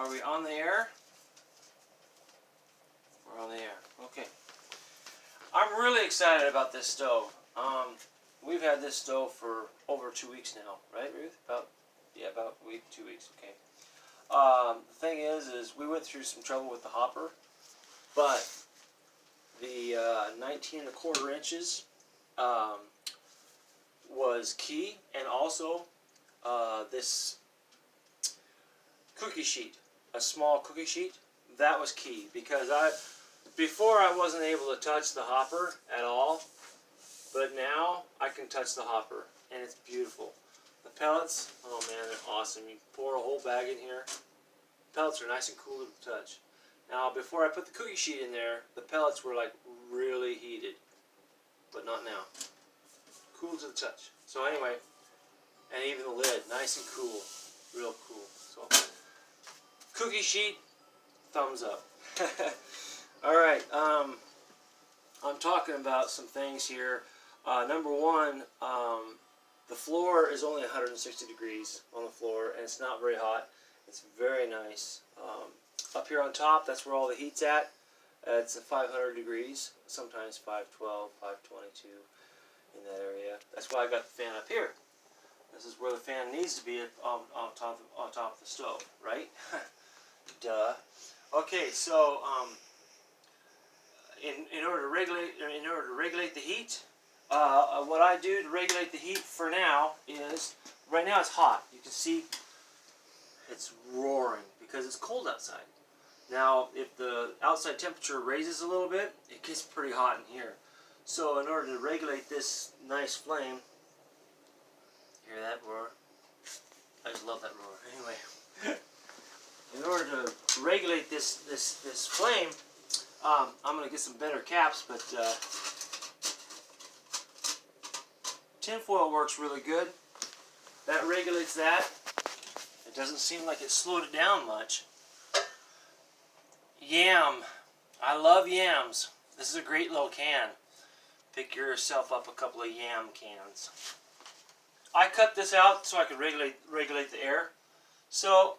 Are we on the air? We're on the air. Okay. I'm really excited about this stove. We've had this stove for over 2 weeks now, right, Ruth? About a week, 2 weeks. Okay. The thing is we went through some trouble with the hopper, but the 19 1/4 inches was key, and also this cookie sheet, a small cookie sheet, that was key, because before I wasn't able to touch the hopper at all, but now I can touch the hopper, and it's beautiful. The pellets, oh man, they're awesome. You pour a whole bag in here. Pellets are nice and cool to touch. Now, before I put the cookie sheet in there, the pellets were like really heated, but not now. Cool to the touch. So anyway, and even the lid, nice and cool, real cool. So, cookie sheet, thumbs up. All right, I'm talking about some things here. Number one, the floor is only 160 degrees on the floor, and it's not very hot. It's very nice. Up here on top, that's where all the heat's at. It's 500 degrees, sometimes 512, 522 in that area. That's why I got the fan up here. This is where the fan needs to be on top of the stove, right? Duh. Okay, so in order to regulate the heat, what I do to regulate the heat for now is, right now it's hot. You can see it's roaring because it's cold outside. Now, if the outside temperature raises a little bit, it gets pretty hot in here. So in order to regulate this nice flame, hear that roar? I just love that roar. Anyway, in order to regulate this flame, I'm going to get some better caps, but tinfoil works really good. That regulates that. It doesn't seem like it slowed it down much. Yam. I love yams. This is a great little can. Pick yourself up a couple of yam cans. I cut this out so I could regulate the air. So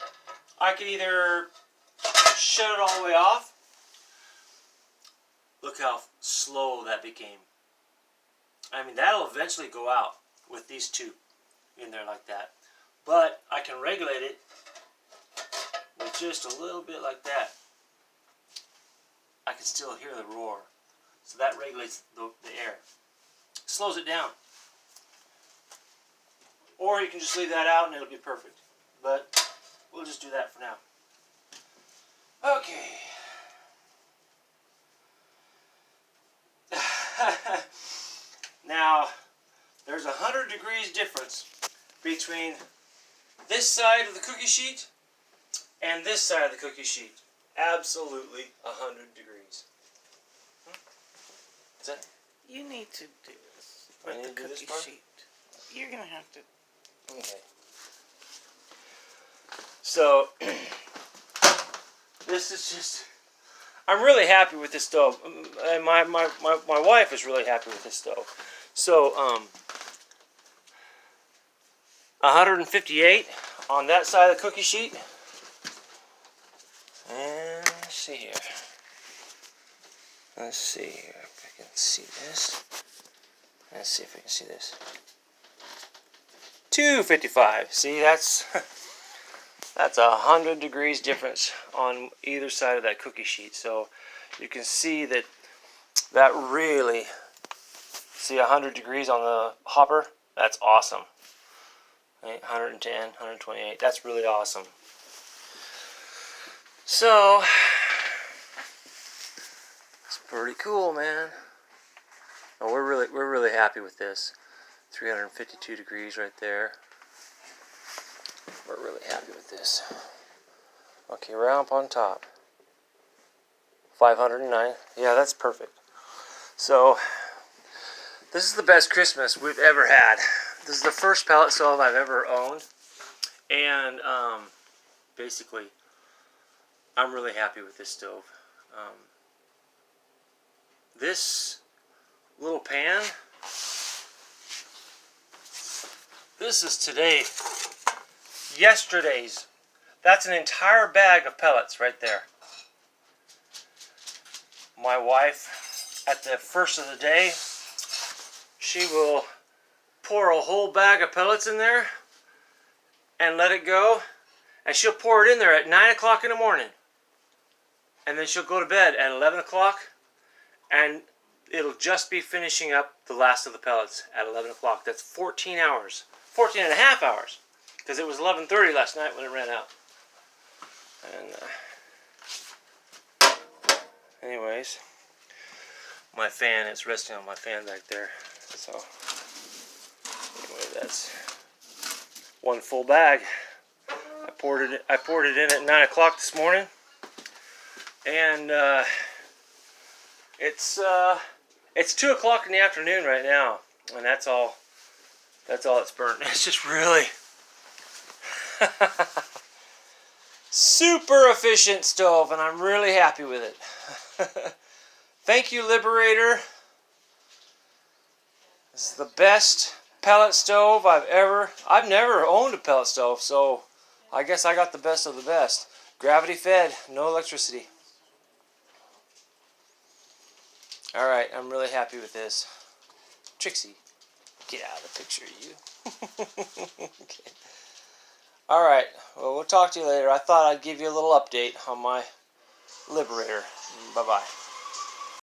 I could either shut it all the way off. Look how slow that became. I mean, that'll eventually go out with these two in there like that. But I can regulate it with just a little bit like that. I can still hear the roar. So that regulates the air. Slows it down. Or you can just leave that out and it'll be perfect. But we'll just do that for now. Okay. Now, there's 100 degrees difference between this side of the cookie sheet and this side of the cookie sheet. Absolutely 100 degrees. Is that? You need to do this with the cookie sheet. You're going to have to. Okay. So, this is just, I'm really happy with this stove. And my wife is really happy with this stove. So, 158 on that side of the cookie sheet. And let's see here. Let's see here if I can see this. Let's see if I can see this. 255. See, that's 100 degrees difference on either side of that cookie sheet. So you can see that really, see 100 degrees on the hopper. That's awesome. Right? 110, 128. That's really awesome. So it's pretty cool, man. Oh, we're really happy with this. 352 degrees right there. We're really happy with this. Okay, we're up on top. 509. Yeah, that's perfect. So this is the best Christmas we've ever had. This is the first pellet stove I've ever owned, and basically, I'm really happy with this stove. This little pan, this is yesterday's That's an entire bag of pellets right there. My wife, at the first of the day, she will pour a whole bag of pellets in there and let it go. And she'll pour it in there at 9 o'clock in the morning. And then she'll go to bed at 11 o'clock. And it'll just be finishing up the last of the pellets at 11 o'clock. That's 14 hours. 14 and a half hours. Because it was 11:30 last night when it ran out. And anyways, my fan is resting on my fan back there. So anyway, that's one full bag. I poured it in at 9 o'clock this morning, and it's 2 o'clock in the afternoon right now, and that's all it's burnt. It's just really super efficient stove, and I'm really happy with it. Thank you, Liberator. This is the best pellet stove I've never owned a pellet stove, so I guess I got the best of the best. Gravity fed, no electricity. Alright, I'm really happy with this. Trixie, get out of the picture, you. Okay. Alright, well, we'll talk to you later. I thought I'd give you a little update on my Liberator. Bye-bye.